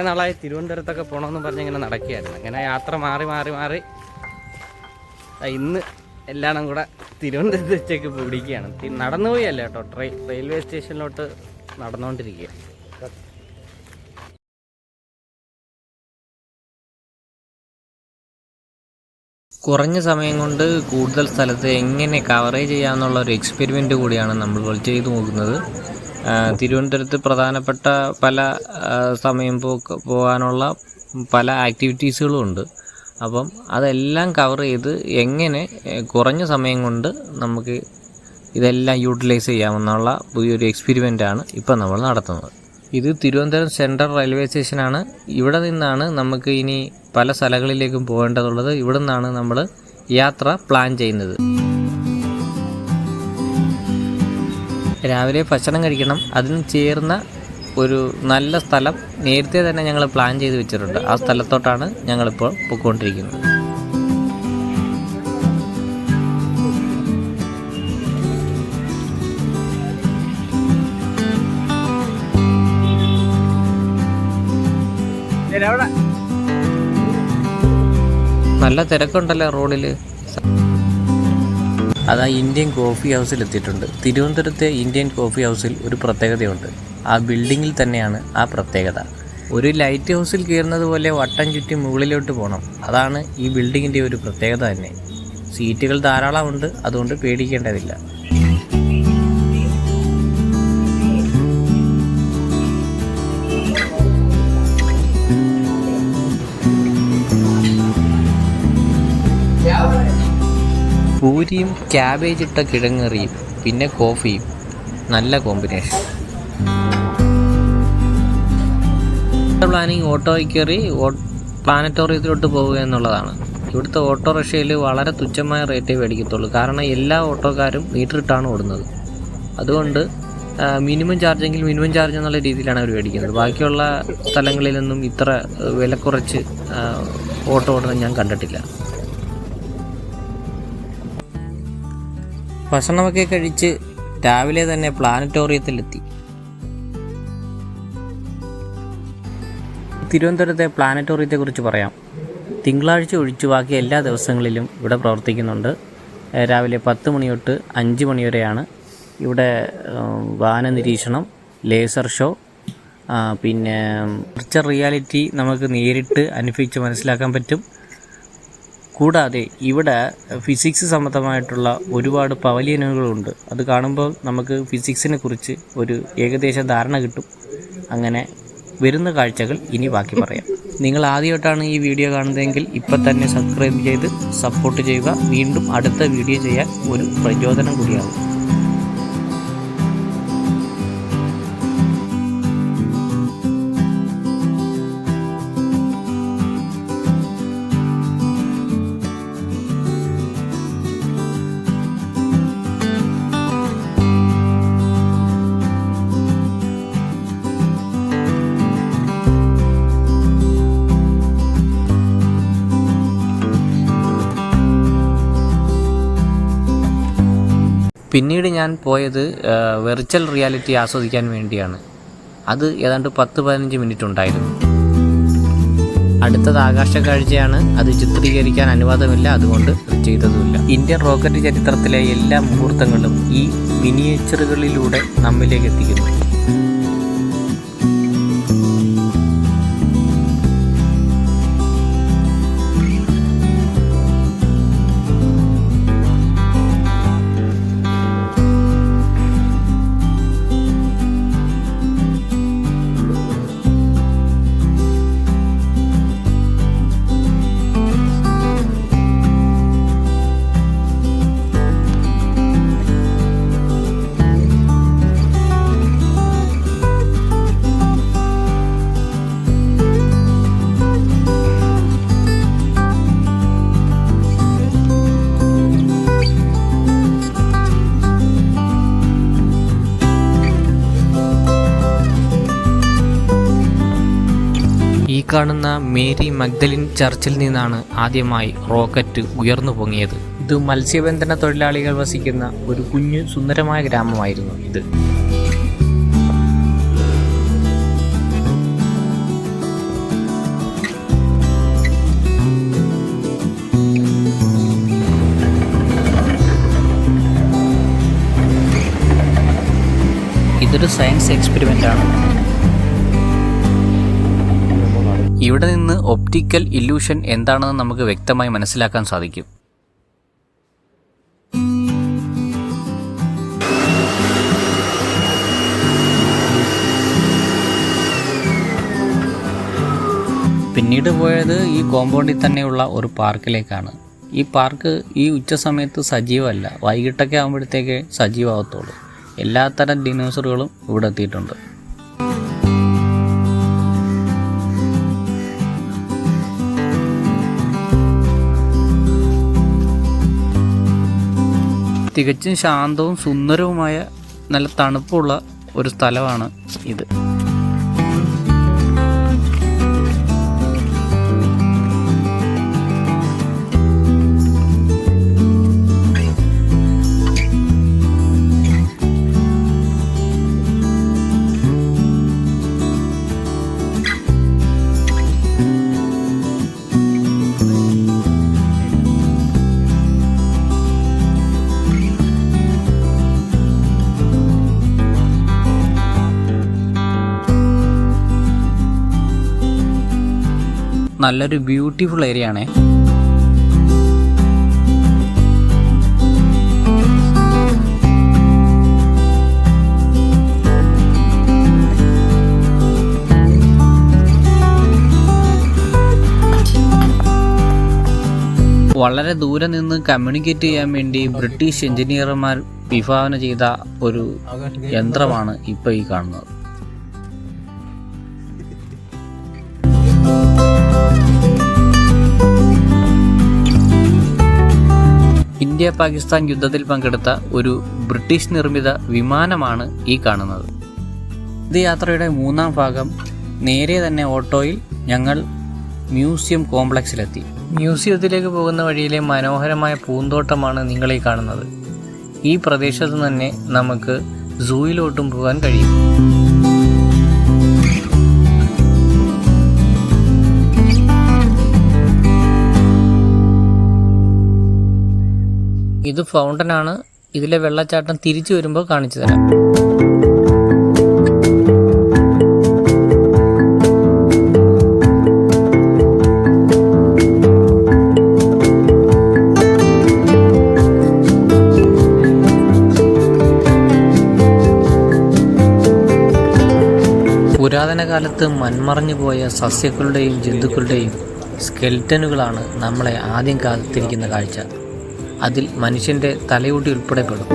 നാളായി തിരുവനന്തപുരത്തൊക്കെ പോകണമെന്ന് പറഞ്ഞ് ഇങ്ങനെ നടക്കുകയായിരുന്നു. അങ്ങനെ യാത്ര മാറി മാറി മാറി ഇന്ന് എല്ലാവരും കൂടെ തിരുവനന്തപുരത്ത് വെച്ചേക്ക് പിടിക്കുകയാണ്. നടന്നു പോയല്ല കേട്ടോ, റെയിൽവേ സ്റ്റേഷനിലോട്ട് നടന്നുകൊണ്ടിരിക്കുക. കുറഞ്ഞ സമയം കൊണ്ട് കൂടുതൽ സ്ഥലത്ത് എങ്ങനെ കവറേജ് ചെയ്യാമെന്നുള്ള ഒരു എക്സ്പെരിമെൻ്റ് കൂടിയാണ് നമ്മൾ ചെയ്തു നോക്കുന്നത്. തിരുവനന്തപുരത്ത് പ്രധാനപ്പെട്ട പല സമയം പോകാനുള്ള പല ആക്ടിവിറ്റീസുകളും ഉണ്ട്. അപ്പം അതെല്ലാം കവർ ചെയ്ത് എങ്ങനെ കുറഞ്ഞ സമയം കൊണ്ട് നമുക്ക് ഇതെല്ലാം യൂട്ടിലൈസ് ചെയ്യാമെന്നുള്ള പുതിയൊരു എക്സ്പെരിമെൻ്റാണ് ഇപ്പം നമ്മൾ നടത്തുന്നത്. ഇത് തിരുവനന്തപുരം സെൻട്രൽ റെയിൽവേ സ്റ്റേഷനാണ്. ഇവിടെ നിന്നാണ് നമുക്ക് ഇനി പല സ്ഥലങ്ങളിലേക്കും പോകേണ്ടതുള്ളത്. ഇവിടെ നിന്നാണ് നമ്മൾ യാത്ര പ്ലാൻ ചെയ്യുന്നത്. രാവിലെ ഭക്ഷണം കഴിക്കണം. അതിന് ചേർന്ന ഒരു നല്ല സ്ഥലം നേരത്തെ തന്നെ ഞങ്ങൾ പ്ലാൻ ചെയ്ത് വെച്ചിട്ടുണ്ട്. ആ സ്ഥലത്തോട്ടാണ് ഞങ്ങളിപ്പോൾ പോയിക്കൊണ്ടിരിക്കുന്നത്. നല്ല തിരക്കുണ്ടല്ലോ റോഡിൽ. അതാ ഇന്ത്യൻ കോഫി ഹൗസിൽ എത്തിയിട്ടുണ്ട്. തിരുവനന്തപുരത്തെ ഇന്ത്യൻ കോഫി ഹൗസിൽ ഒരു പ്രത്യേകതയുണ്ട്. ആ ബിൽഡിങ്ങിൽ തന്നെയാണ് ആ പ്രത്യേകത. ഒരു ലൈറ്റ് ഹൗസിൽ കയറുന്നത് പോലെ വട്ടം ചുറ്റി മുകളിലോട്ട് പോകണം. അതാണ് ഈ ബിൽഡിങ്ങിൻ്റെ ഒരു പ്രത്യേകത തന്നെ. സീറ്റുകൾ ധാരാളമുണ്ട്, അതുകൊണ്ട് പേടിക്കേണ്ടതില്ല. പൂരിയും ക്യാബേജ് ഇട്ട കിഴങ്ങറിയും പിന്നെ കോഫിയും, നല്ല കോമ്പിനേഷൻ. പ്ലാനിങ് ഓട്ടോയിൽ കയറി പ്ലാനറ്റോറിയത്തിലോട്ട് പോവുക എന്നുള്ളതാണ്. ഇവിടുത്തെ ഓട്ടോറിക്ഷയിൽ വളരെ തുച്ഛമായ റേറ്റേ മേടിക്കത്തുള്ളൂ. കാരണം എല്ലാ ഓട്ടോക്കാരും മീറ്ററിട്ടാണ് ഓടുന്നത്. അതുകൊണ്ട് മിനിമം ചാർജെങ്കിൽ മിനിമം ചാർജ് എന്നുള്ള രീതിയിലാണ് അവർ മേടിക്കുന്നത്. ബാക്കിയുള്ള സ്ഥലങ്ങളിലൊന്നും ഇത്ര വില കുറച്ച് ഓട്ടോ ഓടുന്നത് ഞാൻ കണ്ടിട്ടില്ല. ഭക്ഷണമൊക്കെ കഴിച്ച് രാവിലെ തന്നെ പ്ലാനറ്റോറിയത്തിലെത്തി. തിരുവനന്തപുരത്തെ പ്ലാനറ്റോറിയത്തെക്കുറിച്ച് പറയാം. തിങ്കളാഴ്ച ഒഴിച്ചു ബാക്കി എല്ലാ ദിവസങ്ങളിലും ഇവിടെ പ്രവർത്തിക്കുന്നുണ്ട്. രാവിലെ 10 മണി തൊട്ട് 5 മണി വരെയാണ്. ഇവിടെ വാന നിരീക്ഷണം, ലേസർ ഷോ, പിന്നെ വിർച്വൽ റിയാലിറ്റി നമുക്ക് നേരിട്ട് അനുഭവിച്ച് മനസ്സിലാക്കാൻ പറ്റും. കൂടാതെ ഇവിടെ ഫിസിക്സ് സംബന്ധമായിട്ടുള്ള ഒരുപാട് പവലിയനുകളുണ്ട്. അത് കാണുമ്പോൾ നമുക്ക് ഫിസിക്സിനെ കുറിച്ച് ഒരു ഏകദേശ ധാരണ കിട്ടും. അങ്ങനെ വരുന്ന കാഴ്ചകൾ ഇനി ബാക്കി പറയാം. നിങ്ങൾ ആദ്യമായിട്ടാണ് ഈ വീഡിയോ കാണുന്നതെങ്കിൽ ഇപ്പം തന്നെ സബ്സ്ക്രൈബ് ചെയ്ത് സപ്പോർട്ട് ചെയ്യുക. വീണ്ടും അടുത്ത വീഡിയോ ചെയ്യാൻ ഒരു പ്രചോദനം കൂടിയാകും. പിന്നീട് ഞാൻ പോയത് വെർച്വൽ റിയാലിറ്റി ആസ്വദിക്കാൻ വേണ്ടിയാണ്. അത് ഏതാണ്ട് 10-15 മിനിറ്റ് ഉണ്ടായിരുന്നു. അടുത്തത് ആകാശക്കാഴ്ചയാണ്. അത് ചിത്രീകരിക്കാൻ അനുവാദമില്ല, അതുകൊണ്ട് ചെയ്തതുമില്ല. ഇന്ത്യൻ റോക്കറ്റ് ചരിത്രത്തിലെ എല്ലാ മുഹൂർത്തങ്ങളും ഈ മിനിയേച്ചറുകളിലൂടെ നമ്മിലേക്ക് എത്തിക്കുന്നു. കാണുന്ന മേരി മഗ്ദലിൻ ചർച്ചിൽ നിന്നാണ് ആദ്യമായി റോക്കറ്റ് ഉയർന്നു പൊങ്ങിയത്. ഇത് മത്സ്യബന്ധന തൊഴിലാളികൾ വസിക്കുന്ന ഒരു കുഞ്ഞു സുന്ദരമായ ഗ്രാമമായിരുന്നു ഇത്. ഇതൊരു സയൻസ് എക്സ്പെരിമെൻ്റ് ആണ്. ഇവിടെ നിന്ന് ഒപ്റ്റിക്കൽ ഇല്യൂഷൻ എന്താണെന്ന് നമുക്ക് വ്യക്തമായി മനസ്സിലാക്കാൻ സാധിക്കും. പിന്നീട് പോയത് ഈ കോമ്പൗണ്ടിൽ തന്നെയുള്ള ഒരു പാർക്കിലേക്കാണ്. ഈ പാർക്ക് ഈ ഉച്ച സമയത്ത് സജീവമല്ല, വൈകിട്ടൊക്കെ ആകുമ്പോഴത്തേക്ക് സജീവമാകത്തുള്ളൂ. എല്ലാത്തരം ഡിനോസറുകളും ഇവിടെ എത്തിയിട്ടുണ്ട്. തികച്ചും ശാന്തവും സുന്ദരവുമായ നല്ല തണുപ്പുള്ള ഒരു സ്ഥലമാണ് ഇത്. നല്ലൊരു ബ്യൂട്ടിഫുൾ ഏരിയ ആണ്. വളരെ ദൂരെ നിന്ന് കമ്മ്യൂണിക്കേറ്റ് ചെയ്യാൻ വേണ്ടി ബ്രിട്ടീഷ് എഞ്ചിനീയർമാർ വിഭാവന ചെയ്ത ഒരു യന്ത്രമാണ് ഇപ്പോൾ ഈ കാണുന്നത്. ഇന്ത്യ പാകിസ്ഥാൻ യുദ്ധത്തിൽ പങ്കെടുത്ത ഒരു ബ്രിട്ടീഷ് നിർമ്മിത വിമാനമാണ് ഈ കാണുന്നത്. ഇത് യാത്രയുടെ 3-ാം ഭാഗം. നേരെ തന്നെ ഓട്ടോയിൽ ഞങ്ങൾ മ്യൂസിയം കോംപ്ലക്സിലെത്തി. മ്യൂസിയത്തിലേക്ക് പോകുന്ന വഴിയിലെ മനോഹരമായ പൂന്തോട്ടമാണ് നിങ്ങളീ കാണുന്നത്. ഈ പ്രദേശത്ത് തന്നെ നമുക്ക് സൂയിലോട്ടും പോകാൻ കഴിയും. ഇത് ഫൗണ്ടനാണ്. ഇതിലെ വെള്ളച്ചാട്ടം തിരിച്ചു വരുമ്പോൾ കാണിച്ചു തരാം. പുരാതന കാലത്ത് മൺമറഞ്ഞു പോയ സസ്യങ്ങളുടെയും ജന്തുക്കളുടെയും സ്കെൽറ്റനുകളാണ് നമ്മളെ ആദ്യം കാത്തിരിക്കുന്ന കാഴ്ച. അതിൽ മനുഷ്യൻ്റെ തലയോട്ടി ഉൾപ്പെടെ പെടും.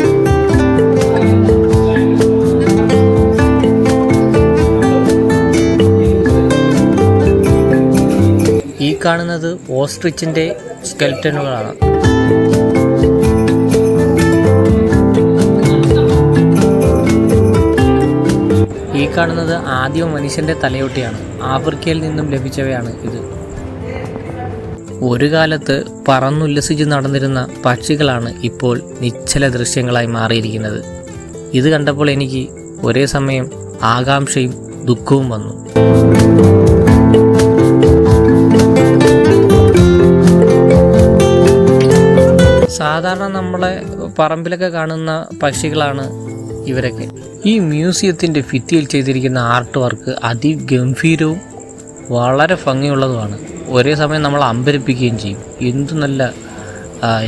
ഈ കാണുന്നത് ഓസ്ട്രിച്ചിൻ്റെ സ്കെൽറ്റനുകളാണ്. ഈ കാണുന്നത് ആദിമ മനുഷ്യൻ്റെ തലയോട്ടിയാണ്. ആഫ്രിക്കയിൽ നിന്നും ലഭിച്ചവയാണ് ഇത്. ഒരു കാലത്ത് പറന്നുല്ലസിച്ച് നടന്നിരുന്ന പക്ഷികളാണ് ഇപ്പോൾ നിശ്ചല ദൃശ്യങ്ങളായി മാറിയിരിക്കുന്നത്. ഇത് കണ്ടപ്പോൾ എനിക്ക് ഒരേ സമയം ആകാംക്ഷയും ദുഃഖവും വന്നു. സാധാരണ നമ്മളെ പറമ്പിലൊക്കെ കാണുന്ന പക്ഷികളാണ് ഇവരൊക്കെ. ഈ മ്യൂസിയത്തിൻ്റെ ഭിത്തിയിൽ ചെയ്തിരിക്കുന്ന ആർട്ട് വർക്ക് അതിഗംഭീരവും വളരെ ഭംഗിയുള്ളതുമാണ്. ഒരേ സമയം നമ്മൾ അമ്പരപ്പിക്കുകയും ചെയ്യും. എന്തു നല്ല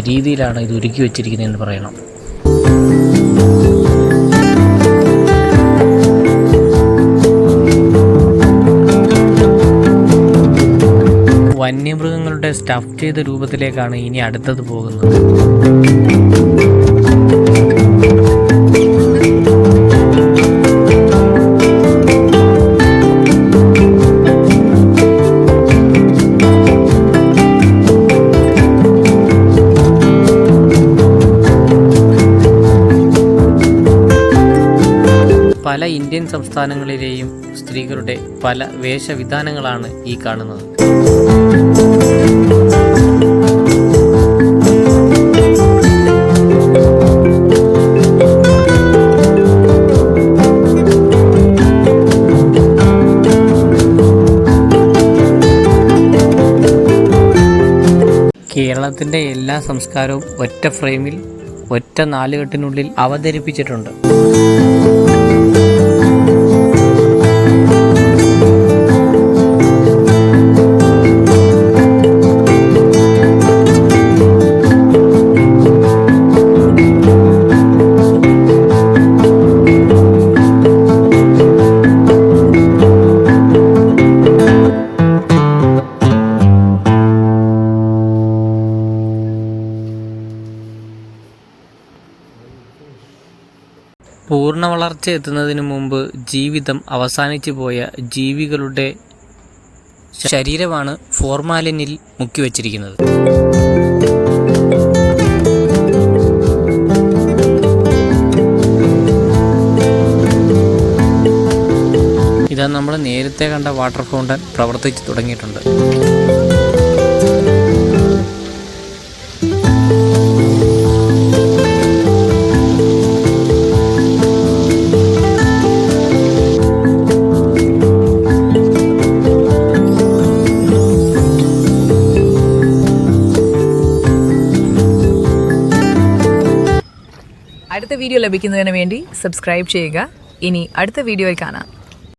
രീതിയിലാണ് ഇത് ഒരുക്കി വച്ചിരിക്കുന്നതെന്ന് പറയണം. വന്യമൃഗങ്ങളുടെ സ്റ്റഫ് ചെയ്ത രൂപത്തിലേക്കാണ് ഇനി അടുത്തത് പോകുന്നത്. പല ഇന്ത്യൻ സംസ്ഥാനങ്ങളിലെയും സ്ത്രീകളുടെ പല വേഷവിധാനങ്ങളാണ് ഈ കാണുന്നത്. കേരളത്തിൻ്റെ എല്ലാ സംസ്കാരവും ഒറ്റ ഫ്രെയിമിൽ ഒറ്റ നാലുകെട്ടിനുള്ളിൽ അവതരിപ്പിച്ചിട്ടുണ്ട്. പൂർണ്ണ വളർച്ച എത്തുന്നതിന് മുമ്പ് ജീവിതം അവസാനിച്ചു പോയ ജീവികളുടെ ശരീരമാണ് ഫോർമാലിനിൽ മുക്കിവച്ചിരിക്കുന്നത്. ഇതാ നമ്മൾ നേരത്തെ കണ്ട വാട്ടർ ഫൗണ്ടൻ പ്രവർത്തിച്ചു തുടങ്ങിയിട്ടുണ്ട്. അടുത്ത വീഡിയോ ലഭിക്കുന്നതിന് വേണ്ടി സബ്സ്ക്രൈബ് ചെയ്യുക. ഇനി അടുത്ത വീഡിയോയിൽ കാണാം.